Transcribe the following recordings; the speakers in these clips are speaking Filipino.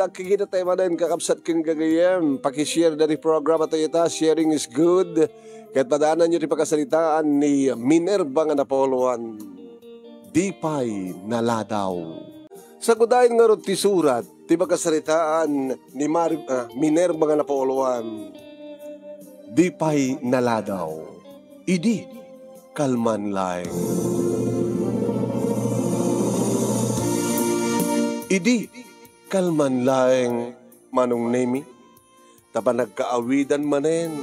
nakikita tayo manin, kakabsat kong gagayam. Pakishare na ni program at ito, sharing is good. Kahit padaanan nyo rin pagkasalitaan ni Minerva nga napoluan. Di pa'y naladaw. Sa kudain nga ron ti surat, ti pagkasalitaan ni Minerva nga napoluan. Di pa'y naladaw. Idi, kalman laeng. Idi, kalman laeng manong nemi. Tapa nagkaawidan manen.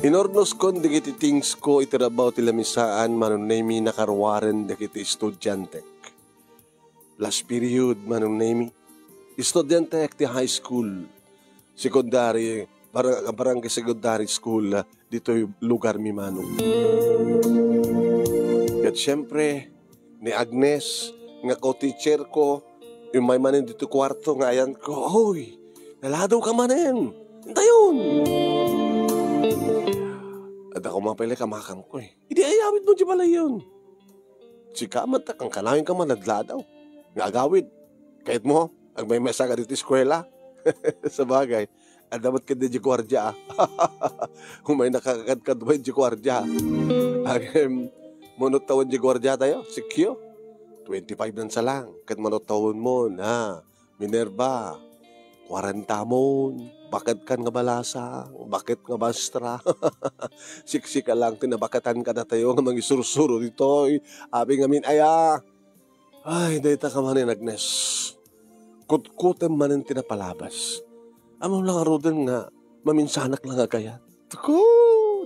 Inornos kon digiti things ko itirabaw ti lamisaan manong nemi nakarwaren digiti estudyante. Last period manong nemi. Estudyante ti high school. Secondary, barangay secondary school dito yung lugar mi manong. At syempre, ni Agnes, nga ko-teacher ko, yung may manin dito kwarto, nga ayan ko, hoy, naladaw ka manin. Hinta yun. At ako mapili kamakam ko eh. Hindi ayawid mo di pala yun. Sikamat kang kanawin ka man nagladaw. Nga agawid. Kahit mo, ang may mesa ka dito eskwela. Sa bagay. At dapat ka di gwardya. Kung may nakakadkad mo di gwardya. Munot tawon di gwardya tayo. Sikyo. 25 nan sa lang. Kat manot tawon mo na. Minerva. 40 mo. Bakit kan nga balasa? Bakit nga bastra? Siksika lang, tinabakatan ka na tayo nga mga isursuro dito. Abi nga min, aya. Ay, dahita ka manin, Agnes. Kutkutem manin tinapalabas. Amam lang arudan nga, maminsanak lang nga kaya. Tuko,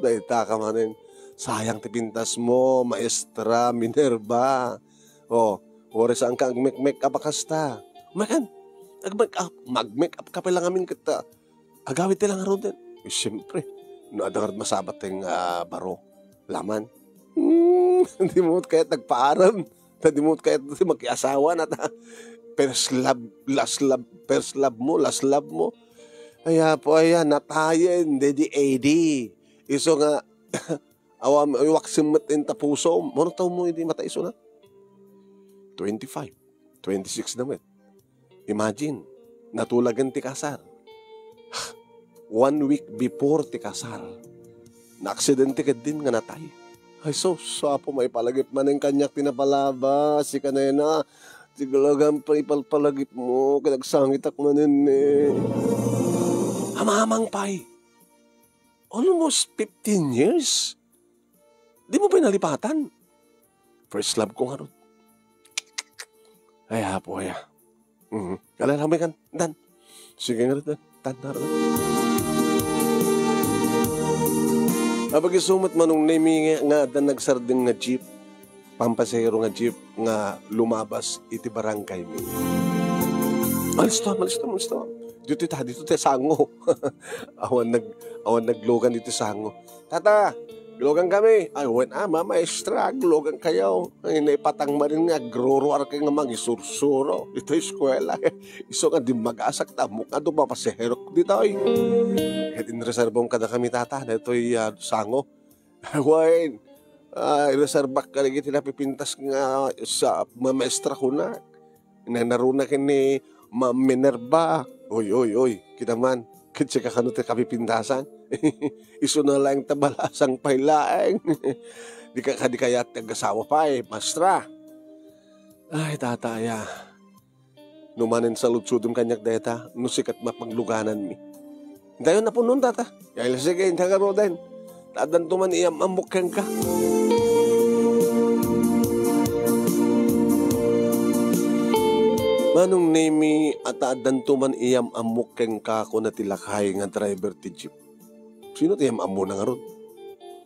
dahita ka manin. Sayang tipintas mo, maestra, Minerva. O, oras ang kang make up akasta. Makan, mag-make up ka pa lang amin kita. Agawit lang aron din. Eh, siyempre, naadangad masabat yung baro. Laman. Hindi mo kahit nagpaaram. Hindi mo kahit magkiasawa na first love mo. Ay po, natayin. Hindi 80. Iso nga, awam, iwaksimot in tapuso. Mano tao mo, hindi mataiso na? 25. 26 naman. Imagine, natulagan ti kasar. 1 week before ti kasar. Na-aksidente ka din nga natay. Ay sapo may palagip man yung kanyak tinapalaba. Si kanena, sigulagan pa ipalpalagip mo. Kanagsangit ak manin eh. Hamamang pay. Almost 15 years. Di mo pinalipatan. First love ko nga ron. Ay hapo ay. Kalalamay kan, Dan. Sige nga rin, Dan. Abag isumot manong nami nga dan nagsarding nga jeep, pampasero nga jeep nga lumabas iti barangay mi. Malis to. Dito tayo sango. awan naglogan dito sango. Tata, glogan kami. Ay, maestra, glogan kayo. Ay, naipatang marin nga, groro-ar kayo nga mga isursuro. Dito eskwela. Iso nga di mag-asak ta. Mukha doon mapaseherok dito ay. Kahit inreserbong kada kami tata. Dito ay sango. Wain, ireserbak ka lagi tinapipintas nga sa maestra ko na. Nanaruna ka ni Minerva. Oy, kita man. Kasi kakano tayo kapipintasan. Iso na lang tabalasang pailaeng. Di kaya tagasawa pa eh, mastra. Ay, tataya. Numanin sa lutsudong kanyak deta, nusikat mapangluganan mi. Dayon na po nun, tata. Kaya sige, hindi ka ro din. Tadan tuman iyamamukeng ka. Manong nemi at tadan tuman iyamamukeng ka ko na tilakay nga driver ti jeep. Sino tiyam amo na nga ron?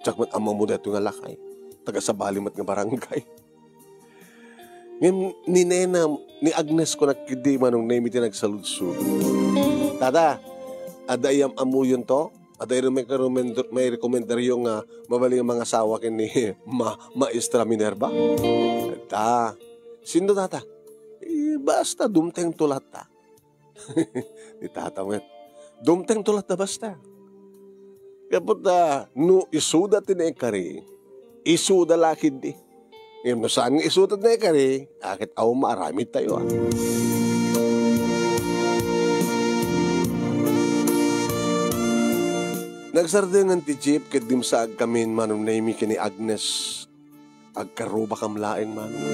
Tsak mat amo mo dito nga lakay. Taga sa balimat nga barangay. Ngayon, ni Agnes ko nakidi manong nemi tinagsaludsud. Tata, ada iyam amo yun to? Ada may rekomendaryo nga mabaling ang mga asawa kin ni Maestra Minerva? Tata, sino tata? Basta dumteng tulat ta. Ni tata mo yan. Dumteng tulat na basta. Kapot na, no isuda tinekari, isuda lakid di. Ngayon no saan nga isutod na ikari, akit aw maaramid tayo ah. Nagsardin ng tijip ket dimsaag kamin manong naimi kini Agnes agkaruba kamlaeng manong.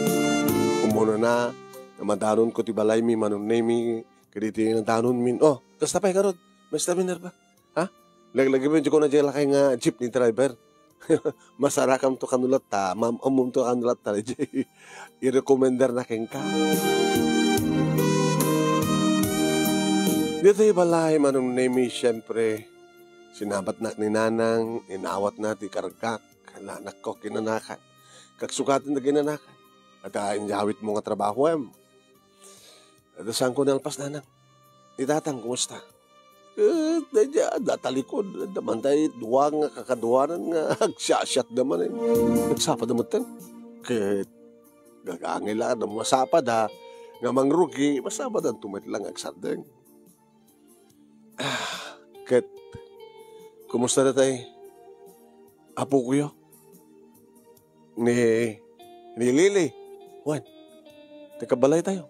Umuna na madanon ko ti balay mi manong naimi kaditi ng danon min. Oh, tas tapay karod. Mas tabi ba? Ha? Laglagi mo ko na dyan kay nga jeepney driver. Masarakam to kanulat ta, ma'am to kanulat ta. I-recommender na keng ka. Dito yung balay manong naimi siyempre. Sinabat na ni nanang, inawat na ti karagkak, anak ko kinanakan. Kagsukatan na kinanakan. At injawit mo nga trabaho em. At saan ko nalpas nanang? Itatang, kumusta? Datalikod, damantay, duwang nga kakaduwanan nga, agsasyat naman eh. Nagsapad naman tan. Kaya gagangila na masapad ha. Nga mangrugi, masapad ang tumit lang agsardeng. Ket, kumusta na tayo? Apo ko yun? Ni Lili. Juan, tekabalay tayo.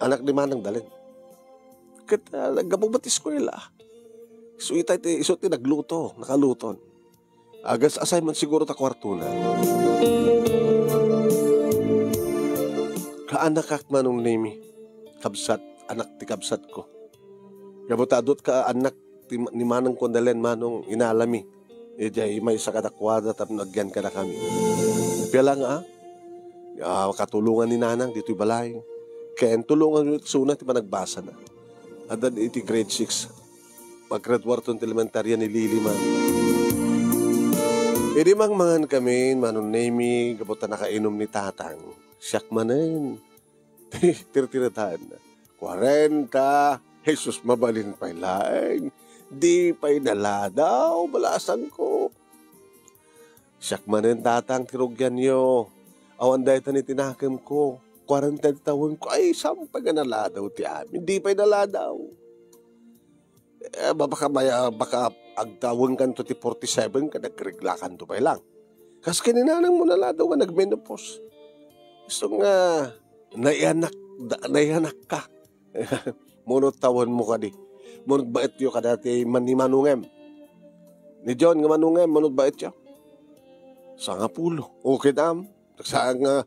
Anak ni Manang dalin. Kat nagabot eskwela. So iso ti nagluto, nakaluton. Agas assignment siguro ta kwarto na. Kaanak kak manong nimi. Kabsat, anak ti kabsat ko. Gabotadot ka anak ni Manang Kondalen manong inalami. E jay may sa katakwada tap nagyan ka na kami. Pila nga katulungan ni Nanang dito'y balay. Kaya tulungan nyo suna ti nagbasa na. Adan iti grade 6. Pag-grade 4 elementarya ni Lili man. E di mangan kami manong nemi gabutan nakainom ni tatang. Siyak manin. Tirtirataan na. 40. Jesus mabalin pa ilaing. Di pa'y naladaw, balasan ko. Siyak manin tatang tirugyan nyo. Awan dahil tani tinakim ko. 40 taon ko, ay sampay ka naladaw ti amin. Di pa'y naladaw. Baka agtawon kan to ti 47 ka nagreglakan to pa lang. Kas kininanang mo naladaw ka nagmenopause. So nga, naianak ka. Munot tawon mo ka di. Munot bait yo ka dati ni Manungem. Ni John nga Manungem, munot bait yo. Sa nga pulo. Okay dam. Saan nga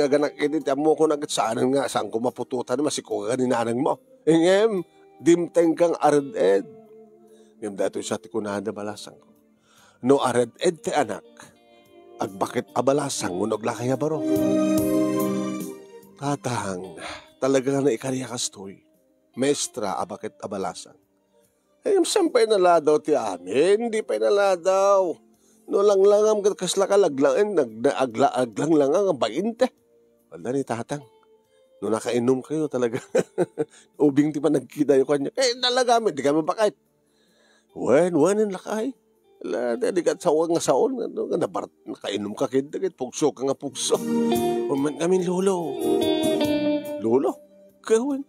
ganak edit. Amo ko nagat saan nga. Saan ko mapututan. Masiko ka ni nanang mo. Ingem, dimteng kang ared-ed. Ngem dato sa tikunada balasang ko. No ared-ed ti anak. Agbakit abalasang unog lakaya baro. Tatang, talaga na ikariya kastoy. Maestra, abakit abalasan. Eh, siyempre naladaw ti amin, hindi pa naladaw. No lang ang kasla ka laglain, aglang lang ang 20. Wala ni tatang. No nakainom kayo talaga. Ubing ti pa nagkita yung kanya. Eh, nalagamit, di kami bakit. Wanin lakay. Wala, di ka sawang nga saon. Nakainom ka kid, pugso ka nga pugso. Uman kami lolo. Lolo? Kawin.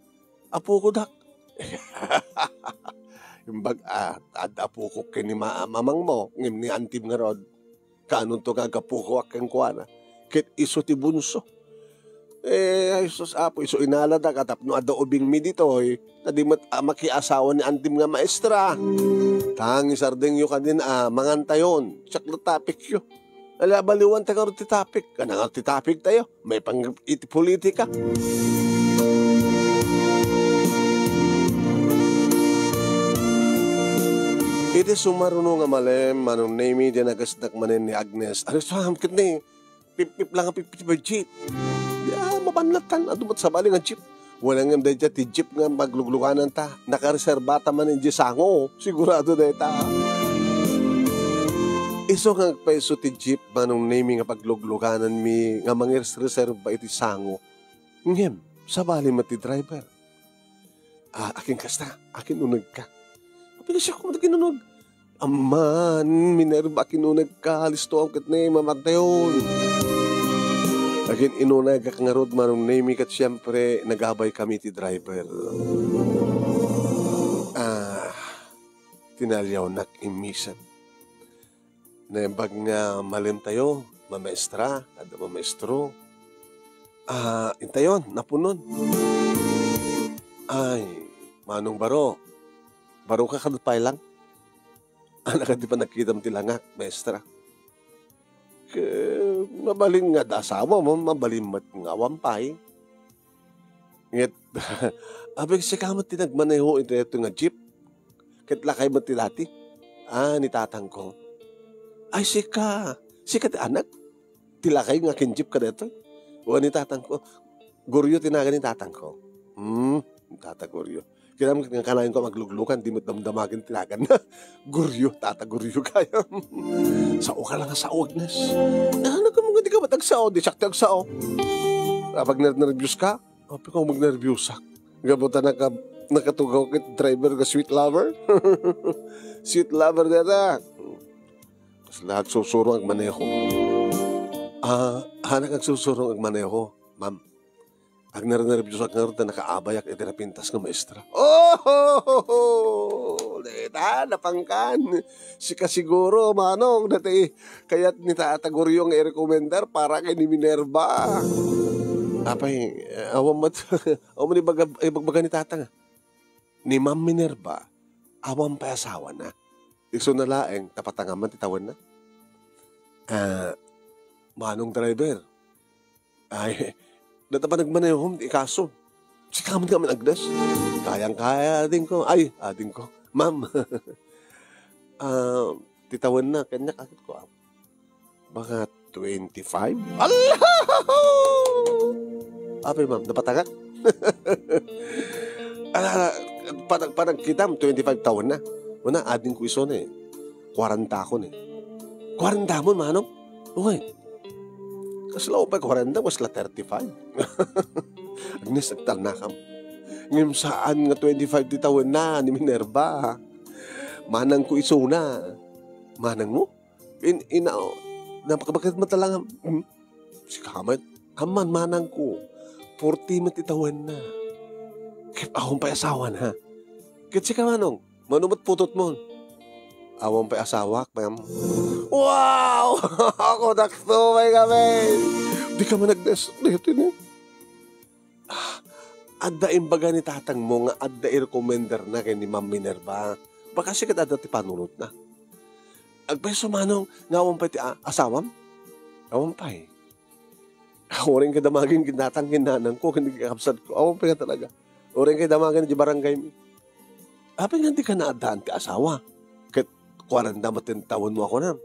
Apo ko dak. Yung apo ko kini mamang mo, ngim ni antim nga rod. Kanon to kagapo ko akang kuwana. Kit iso ti bunso. Ay sus apo, iso inalada katap no ada ubing mi dito na di makiasawa ni antim nga maestra. Tangi sardeng yo kanin mangantayon. Tsak na topic yo. Ala baliwan tayo ti topic. Kanang ti topic tayo. May pang iti politika. Iti sumaruno nga malem, manong nemi, di nagasnak manin ni Agnes. Ano sa hamkit ni? Pip lang ang pip jeep. Mapanlatan, adumat sa bali nga jeep. Walang nga dahil ti jeep nga maglugluganan ta. Nakareserbata man yung sango. Sigurado dahil ta. Iso nga peso ti jeep, manong nemi nga paglugluganan mi, nga mangireserba iti sango. Ngem, sa bali mati driver. Akin kasta, akin unag ka. Kapag siya kung kinunog. Aman, Minerva, kinunag ka. Listo ang katne, mamatayon. Akin inunag ka nga rod manong name kat siyempre nagabay kami ti driver. Tinalyaw nak imisan. Nembag nga malim tayo, mamaestra, kada mamaestro. Intayon, napunon. Ay, manong baro. Baro ka kadupay lang. Anak di pa nakita mo tilangak, maestra. Mabalin nga da asawa mo, mabalin mat nga wampay. Ngit, abig siya ka tinagmaneho ito nga jeep. Kitlakay mo tilati. Ni tatang ko. Ay, sika ti anak. Tilakay nga kinjeep ka dito. O ni tatang ko. Guryo tinaga ni tatang ko. Tata Guryo. Kaya naman kanayin ko magluglukan, di mo damdamagin tinagan na. Guryo, tata Guryo kaya. Sao ka lang sa Agnes. Ano ka mga di ka matagsao, di sakti agsao. Kapag nervyos ka, api ko mag-nervyos. Gabuta nakatugaw kit driver ka sweet lover. Sweet lover na na. Tapos lahat susurong ang maneho. Hanak ang susurong ang maneho, ma'am. Ag nervyos ak nga nakaabayak iti napintas nga maestra. Dita, napangkan. Sika siguro, manong, dati kaya't ni Tata Guryo nga i-recommendar para kay ni Minerva. Apay, awam ni bagbaga ni Tata nga. Ni Ma'am Minerva, awam pa asawa na. Ikso na laeng, tapatangaman, titawan na. Manong driver. Ay, data pa nagmanehom, ikaso. Sikaman kami Agnes. Kayang-kaya ading ko. Ay, ading ko. Ma'am. Titawan na. Kanya kakit ko. Baka 25? Allah! Apay, ma'am. Napatagak? Parang kita, 25 taon na. Una, ading ko iso na eh. 40 ako na eh. 40 mo, manong? Okay. Kaslaw pa 40, was la 35. Agnes, nagtal na kam. Ngayon saan nga 25 di taon na ni Minerva. Manang ko iso na. Manang mo? Napakabakit matalang. Si Kamat, aman manang ko. 40 matitawan na. Kaya akong pa asawa na. Kaya si Kamanong, manumat putot mo. Awang pa asawak, ma'am. Wow! Ako nagsumay kami. Di ka man nagdes. Dito na. Adda imbaga ni tatang mo nga adda i-recommender na kay ni Ma'am Minerva. Baka sikat adda ti panunot na. Agpeso manong nga awang pa ti asawam? Awang pa eh. Oring ka damagin kinatang kinanang ko, hindi kakapsad ko. Awang pa ka talaga. Oring ka damagin di barangay mi. Apay nga di ka na addaan ti asawa. 40 taon mo ako na.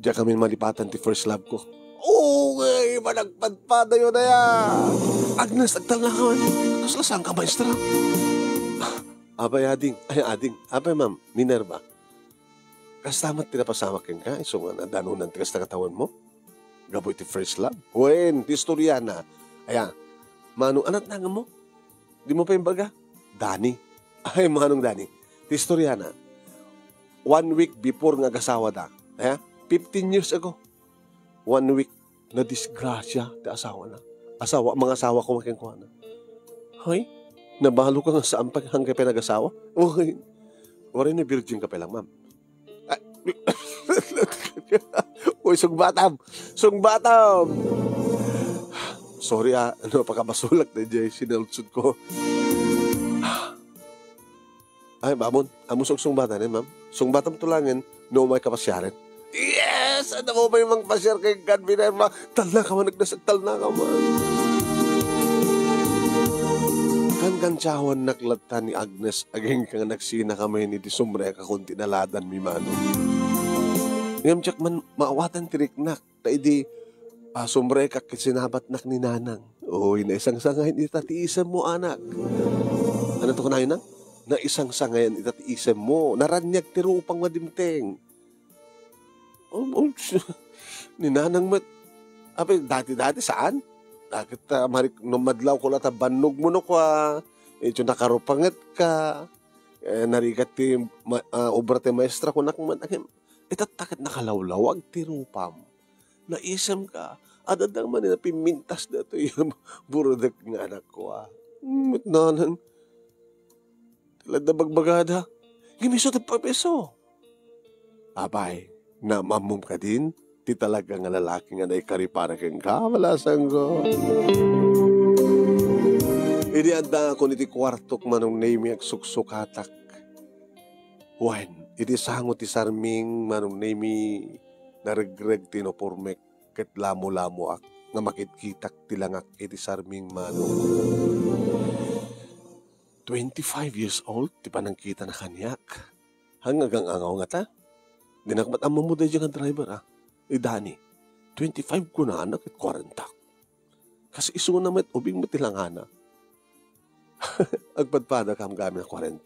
Diyan kami malipatan ti first love ko. Okay, managpadpada yun na yan. Agnes, nagtal na ka. Kaslasang ka, maestra. Abay, ading. Abay, ma'am, Minerva. Kastamat tinapasamak ka. So nga, nadanunan tigas na katawan mo. Gaboy ti first love. Wen, ti istorya na. Ayan, manong anak na nga mo. Di mo pa yung baga? Dani. Ay, manong Dani. Istorya na, 1 week before nga gasawa da, 15 years ago, 1 week na disgrasya ti asawa na. Mga asawa ko makingkuha na. Hoy, nabalo ka nga saan pag hanggang pinag-asawa? Okay. Warin na virgin ka pa lang, ma'am. Uy, sungbatam! Sorry pagkabasulak na dyan, sinalsud ko. Ay, babon. Amusok sungbatan ma'am. Sungbatam tulangin, no may kapasyarin. Yes! Ano mo ba yung mga pasyar kay God Minerva? Tal na ka man, nagdasagtal na ka man. Kan-kansyawan naklatan ni Agnes, aging kang nagsina kami ni Disumbre ka kung tinaladan mi mano. Ngam tsak man, maawatan tiriknak. Taidi, sumbre ka kisinabat nak ni Nanang. Uy, na isang sangahin itatiisan mo, anak. Ano to kunahin na? Na isang sangayan itatiisem mo. Naranyag tiro upang madimteng. Ninanang mat. Ape, dati saan? Bakit numadlaw ko lang banog mo no ka. Ito nakarupangat ka. Narigat ti obra ti maestra ko nakman. Itatakit nakalawlawag tirupam. Naisem ka. Adadang man na pimintas na ito yung burudak ng anak ko. Nanang. Talad na bagbagada. Gimiso na papeso. Abay, Na mamum ka din, ti talaga nga lalaki nga naikari para kang kamalasang ko. Idi anda ako niti kwartok manong name ag suksukatak. Wen, iti sangot ti sarming manong name naregreg tinopormek ket lamo-lamo ak nga makitkitak tilangak iti sarming manong 25 years old ti panangkita na kanyak. Hanggang angaw nga ta. Dinakmat ang mamuday dyan ang driver Dani, 25 ko na anak at 40. Kasi iso na met ubing matilangana. Agpadpada kam gamit na 40.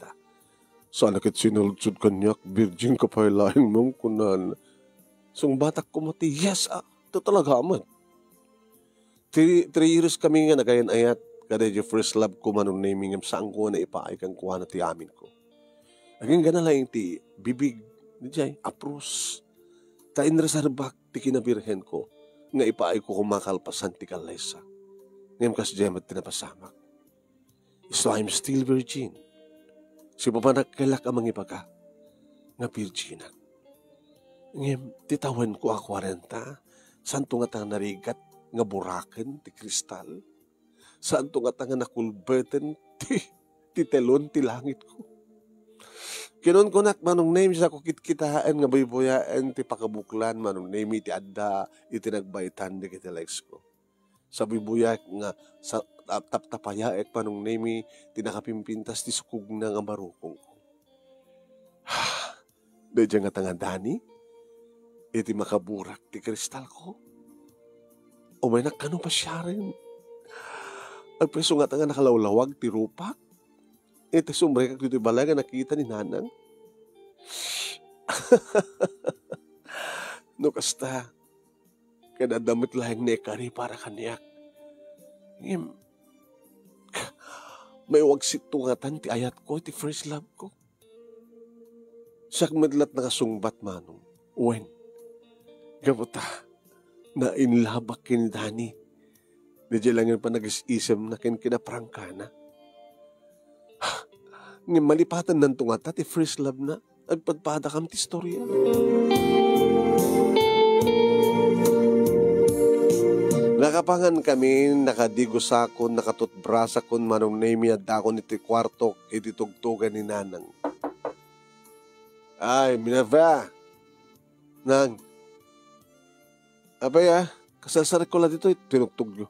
So anak at sinulsud kanyak, virgin ka pa ilahin mong kunan. Sung batak ko mati, yes ito talaga amat. 3 years kami nga nagayan ayat, kada yung first love ko manong naming saan ko na ipaay kang kuha na ti amin ko. Aging gana lang ti bibig, Dijay, apros. Ta inresarbak ti kinabirhen ko, nga ipaay ko kumakalpasan ti kalaysa. Ngayon kas diyem at tinapasamak. So I'm still virgin. Si papanagkalak amang ipaga, nga virginan. Ngayon, titawan ko 40, santo nga tanga narigat, nga buraken ti kristal. Santo nga tanga nakulbeten ti telon ti langit ko. Kinon ko nak manong name sa kukit-kitaan nga bayboyaan ti pakabuklan manong name ti adda iti nagbaitan di kiti likes ko. Sa bayboyak nga sa taptapayaek manong name ti nakapimpintas ti sukog na nga marukong ko. Dadya nga tangandani iti makaburak ti kristal ko. O may nakano pa siya rin. Agpreso nga tanga nakalawlawag ti rupak. Ito sumbre kag dito balaga nakita ni nanang. No kasta, kada damit lahing nekari para kaniyak. May wag situngatan ti ayat ko, ti first love ko. Siyak medlat nakasungbat manong. Wen, gabuta, na inlabak kinidani. Medyo lang yun pa nag-isisem na kinaprangkana. Ng malipatan ng tungata, ti first love na, agpadpada kam ti storya. Nakapangan kami, nakadigosakon, nakatutbrasakon, manong name at dakon iti kwartok, iti tugtugan ni nanang. Ay, minava. Nang. Abay kasalsarik ko lang dito, tinugtog nyo.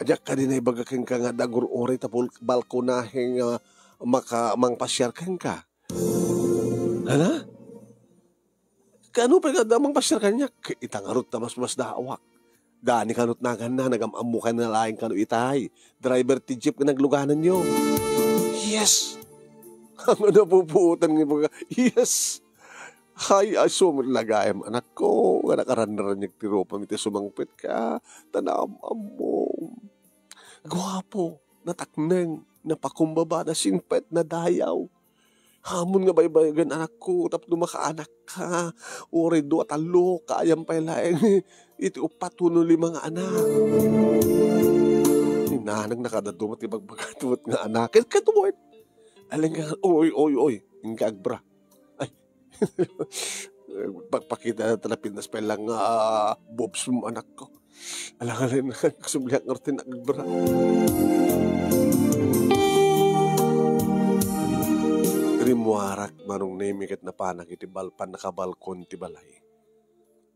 Adyak ka din ay bagaking ka nga dagur ori tapol balkonaheng mangpasyar kang ka. Hala? Kano pa ka damang pasyar kanya? Itangarot na mas daawak. Dani kanot nagan na, nagamamukan na laing kano itay. Driver ti jeep ka nagluganan nyo. Yes! Ang napupuutan ng mga, yes! Hay, asumod lagayam anak ko. Nga nakarandaran yung tiro pamiti sumangpit ka. Tanam mo. Gwapo, natakneng, napakumbaba na sinpet na dayaw. Hamon nga baybayagan anak ko, tapos makaanak ka. Uri do at alo, kayang pailaeng. Iti upat, 5 anak. Nanang nakadadumat, ibagbagadumot nga anak. Katumoy. Aling ka, oy, yung kaagbra. Ay, pagpakita na talapin na spelang bobs mo anak ko. Alang na subliak ngartin agbra. Rimuarak manong nemikat na panak iti balpan nakabalkon ti balay.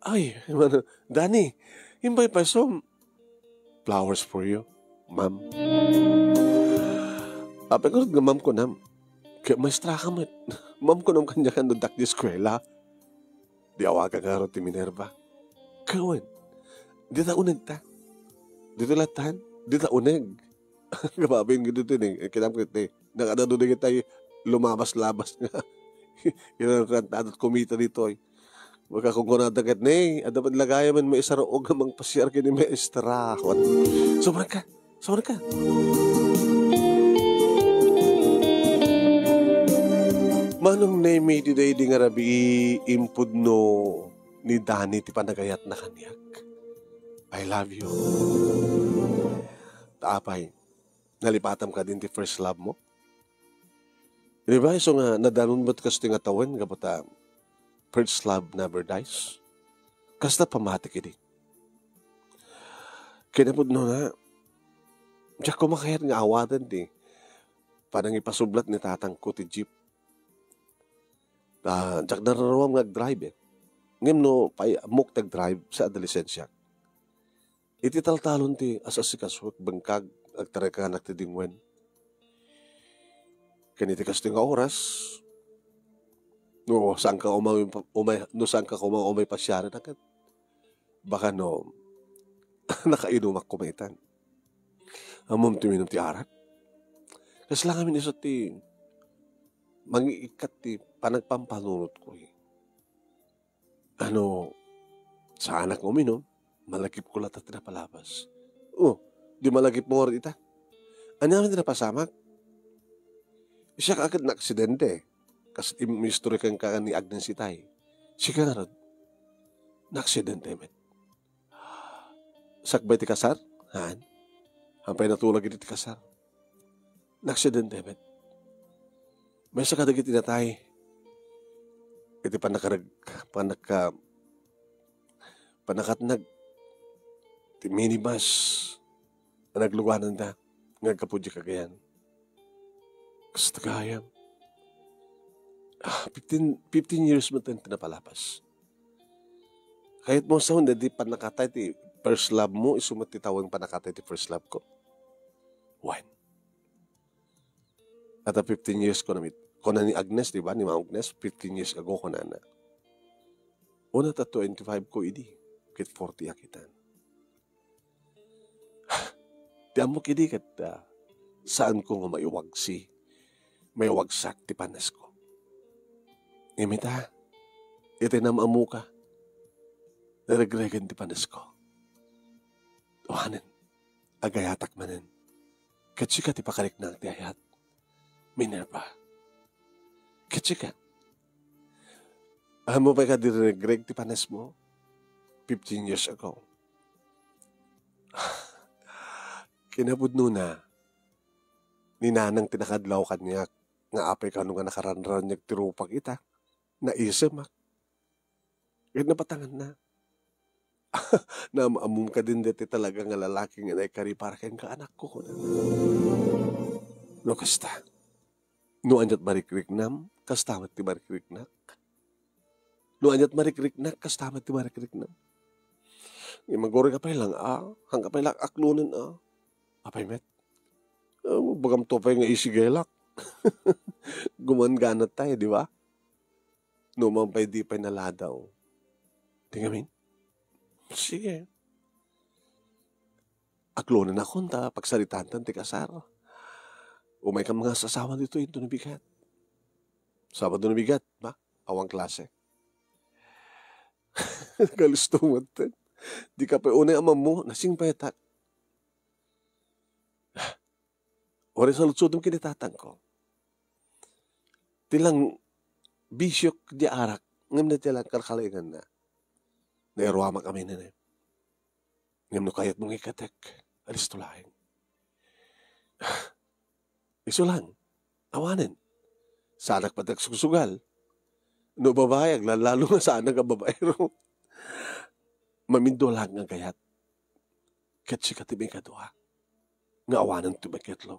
Ay, Dani, himbay pa som. Flowers for you, ma'am. Apagod nga ma'am ko nam. Kaya maestra ka mat. Ma'am ko nam kanya kan doon di eskwela. Di awaga nga ro ti Minerva. Kawan, di ta uneg ta. Dito latan, di ta uneg. Gababin ko dito ni. Kinam ko ito. Nakadado na kita lumabas-labas nga. Yung rantadot kumita dito eh. Baka kung kunadagat na eh. Dapat lagaya man may isa roog namang pasyar ka ni maestra. Sobrang ka. Manong name today di nga rabi impud no ni Dani ti panagayat na kanyak. I love you. Taapay, nalipatam ka din ti first love mo? Di ba? So nga, nadanon ba't kasi nga tawan, kapata, first love never dies. Kasta pamatik ini. Kinapod no na, diyak ko makayat nga awadan di. Panang ipasublat ni tatang ko ti jeep. Diyak nararawam nag-drive eh. Ngim no, muk tag-drive sa adolescensya. Iti taltalon ti asasikas bangkag agtarekanak ti dingwen. Kaniti kasting oras, no saan ka umay pasyaran agad. Baka no, nakainumak kumaitan. Amom tuminom ti arat. Kasi lang kami niso ti mangiikat ti panagpampanunot ko eh. Sa anak mo minom, malagip ko lahat at tinapalabas. Di malagip mo rin ita. Ano naman tinapasamak? Siya ka agad na aksidente. Kasi history kang ka ni Agnes Itay. Siya ka nga rin. Na aksidente, met. Sakbay ti kasar? Haan? Hampay natulag iti ti kasar. Na aksidente, met. May sa kadagit tinatay. Iti panakatnag ti minibus na nagluwanan da ngagkapudya kagayan. Kasi tagayam. 15 years mo tayo tinapalapas. Kahit mo sa hindi panakatay ti first love mo, isumat ti tawang panakatay ti first love ko. When? At 15 years ko na Kona ni Agnes, di ba? Ni Ma'am Agnes, 15 years ago ko na. Una ta 25 ko idi. Kit 40 akitan. Di amo kidi kat saan ko nga may wagsak ti panas ko. Imita, iti namamu ka. Naragregan ti panas ko. Tuhanin, agayatak manin. Katsika ti pakarik na ti ayat. Minerva. Katsika. Mo pa ka direg ti panas mo? 15 years ago. Kinabudno na. Ninanang tinakadlaw kanya nga apay ka nung nga nakaranran niya tirupag ita. Naisamak. Kahit napatangan na. Na maamum ka din dati talaga nga lalaki nga naikariparken ka anak ko. No kasta. No anjat marikriknam, kastamat ti marikriknak. No anjat marikriknak, kastamat ti marikriknam. Magori ka pa lang, hangga pa lang aklunan, apay met. Bagam to pa yung isigelak. Gumanganat tayo, di ba? No mampay di pa'y naladaw. Tingamin? Sige. Aklunan akong ta, pagsalitan ti kasar. Umay ka mga sasawa dito, ito nabigat. Sabado nabigat, ba? Awang klase. Galusto mo ito. Di ka pa unay amam mo, nasing petak. Ori sa lutsudong kinitatang ko. Tilang bisyok di arak, ngam na tilang karkalingan na. Nairuama kami na na. Ngam no kayat mong ikatek, alis tulahin. Iso lang, awanin. Sa anak patak susugal. No babayag, lalo nga sa anak ang babayro. Mamindo lang nga kayat. Katsi katibing kadua. Nga awanan tumaketlo.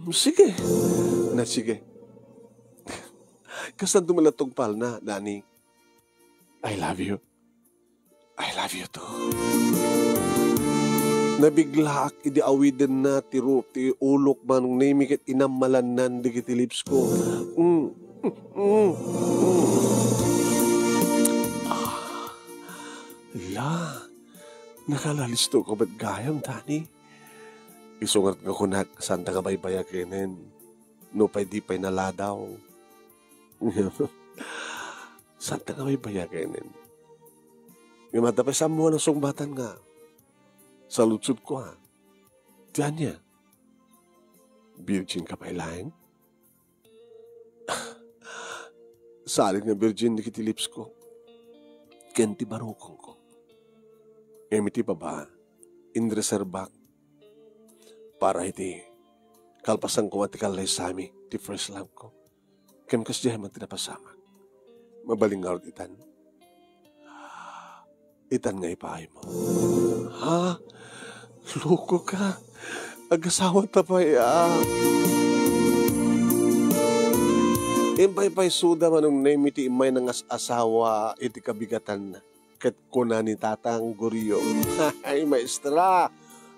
Sige. Sige. Kasan tumalatong pal na, Dani? I love you. I love you too. Nabigla ak idi awiden na ti ulok manong namikit inamalanan di kiti lips ko. Nakalalisto ko ba't gayam, Dani? Isungat nga kunak, santa ka ba'y bayakinin? No pa'y di pa'y naladaw. Santa ka ba'y bayakinin? Yung matapay sa mga nasungbatan nga. Sa lutsud ko ha. Diyan niya. Virgin ka pa'y laing? Salit nga virgin di kiti lips ko. Kenti barukong ko. Emiti pa ba? In reserve para iti kalpasan ko matikalay sa amin. ti first love ko. Kem kas dihay man tinapasama. Mabaling nga ron itan. Itan nga ipahay mo. Ha? Loko ka. Agasawa tapay Impay-pay suda manong name iti imay ng asawa iti kabigatan ket kuna ni tatang guryo. Ay maestra.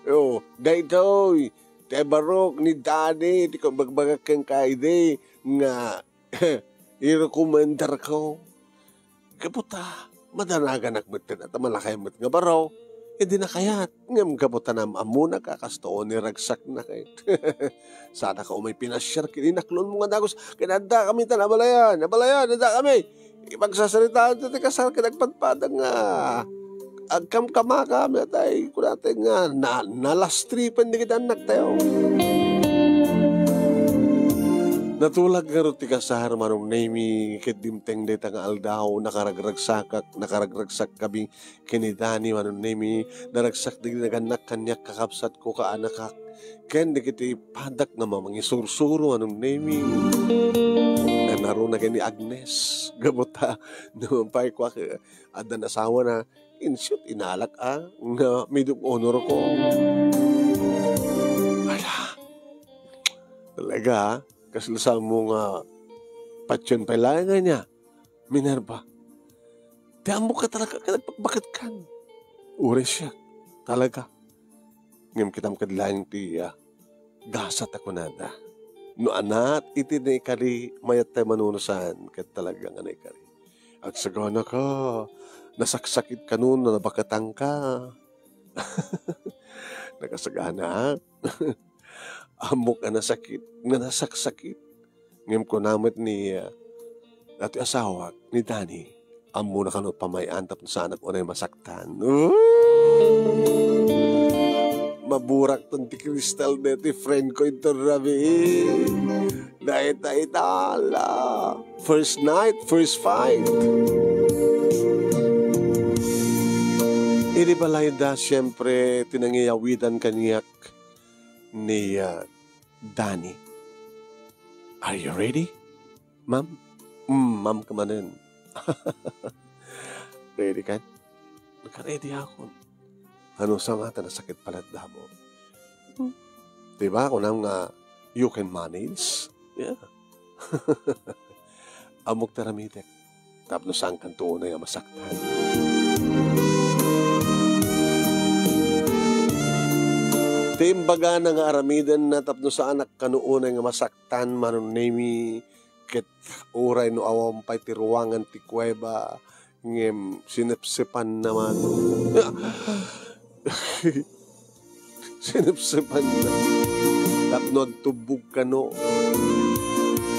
Yo, daytoy. Te barok ni Dani iti kabagbagak kang kaide nga i-recommender ko. Kaputa, madanagan akmet at malakay met nga baraw. Di na kayat. Ngam kaputa na amuna kakastoon ni ragsak na kahit. Sana ka umay pinasyar kininaklon mo nga dagos. Kinanda kami nabalayan, nanda kami. Ipagsasalitaan ito kasal kinagpadpadang nga. Agkam-kama kami atay. Kunate nga nalastripan di kita anak tayo. Natulag nga rin ti kasahar manong nami kedimteng deta nga aldaw nakaragragsak kami kinidani manong nami naragsak di naganak kanyak kakapsat ko ka anakak ken di kiti padak nga mamang isursuro manong nami na naroon na ni Agnes gabuta numpay kwa adan asawa na inshoot inalak nga midong honor ko ala talaga kasalasan mo nga patyon pa lang nga niya. Minerva. Tiyan mo ka talaga bakit kan? Uri siya. Talaga. Ngayon kitang kadlaing ti gasat ako nada. No anat iti na ikari mayat tayo manunusan kat talaga nga na ikari. At sagana ka. Nasaksakit ka nun na nabakatang ka. Nakasagana. Amok na nasakit, nga nasaksakit. Ngayon ko namit ni dati asawa ni Dani. Amo na kanot pamayan tapos sa anak ko na masaktan. Maburak ton ti Crystal deti friend ko ito rabi. Daita-itala. First night, first fight. Ini balay da siyempre tinangiyawidan kaniyak ni Dani. Are you ready, ma'am? Ma'am ka manin. Ready ka? Naka-ready ako. Ano sa mata na sakit palat damo? Diba? Kung nang you can manage. Yeah. Amok taramitek. Tapos saan kanto na yung masaktan. Timbaga nga aramidan na tapno sa anak kanuunay nga masaktan manon nemi ket uray no awampay ti ruwangan ti kuweba ngem sinepsepan naman. Sinepsepan na. Tapno tubog ka no.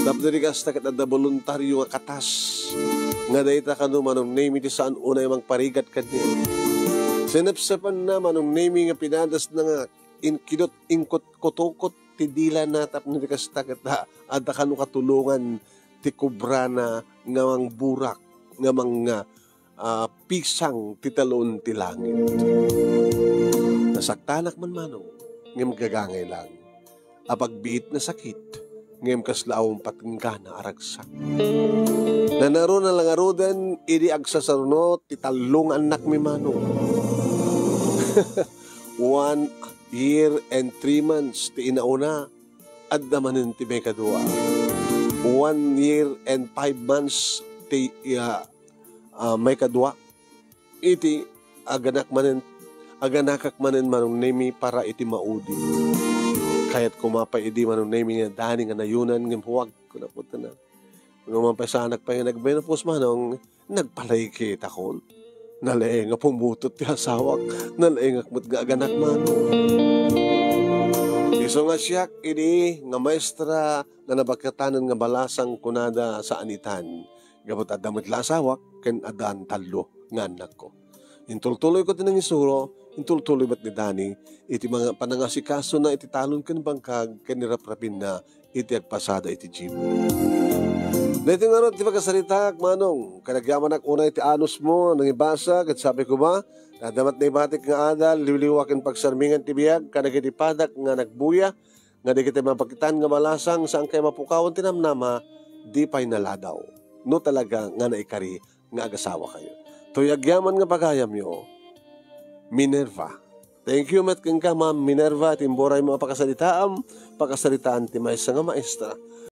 Tapno di kasta ket ada voluntaryo nga katas. Nga dayta kanu manon nemi ti saan unay mang parigat kadya. Sinepsepan na manon nemi nga pinadas na nga inkidot ingkot kotukot ti dila na tapno di kasta kita ada kanu katulungan ti kubra na ngamang burak ngamang pisang ti talon ti langit. Nasaktanak man manong ngem gagangay lang apagbiit na sakit ngem kaslaawang patingka na aragsak. Nanaro na lang arudan idi agsasarunot ti talong anak mi manong. 1 year and 3 months ti inauna at damanin ti may kadua. 1 year and 5 months ti may kadua. Iti aganakak manin manong nemi para iti maudi. Kaya't kumapay idi manong nemi nga dani nga nayunan ngem huwag ko na puta na. Ngumapay sa anak pa yung nagbenapos manong nagpalay takon. Nalaeng nga pumutot ti asawak. Nalaeng akmat nga aganak man. Iso nga siyak, ini nga maestra na nabagkatanan nga balasang kunada sa anitan. Gabot adamit la asawak, ken adan talo nga anak ko. Intultuloy ko tinang isuro, intultuloy bat ni Dani, iti mga panangasikaso na iti talon ken bangkag, ken niraprapin na iti agpasada iti jeep. Dito nga ron, di ba kasalitak, manong, kanagyaman ak unay ti anos mo, nang ibasa, kat sabi ko ba, nadamat na ibatik nga adal, liwliwakin pagsarmingan ti biyag, kanagitipadak nga nagbuya, nga di kita mapakitan nga malasang saan kay mapukawan tinamnama, di pa'y naladaw. No talaga nga naikari nga agasawa kayo. Tuyagyaman nga pagayam nyo, Minerva. Thank you, Mat Kang ka, Ma'am Minerva, timboray mga pakasalitaan ti maysa nga maestra.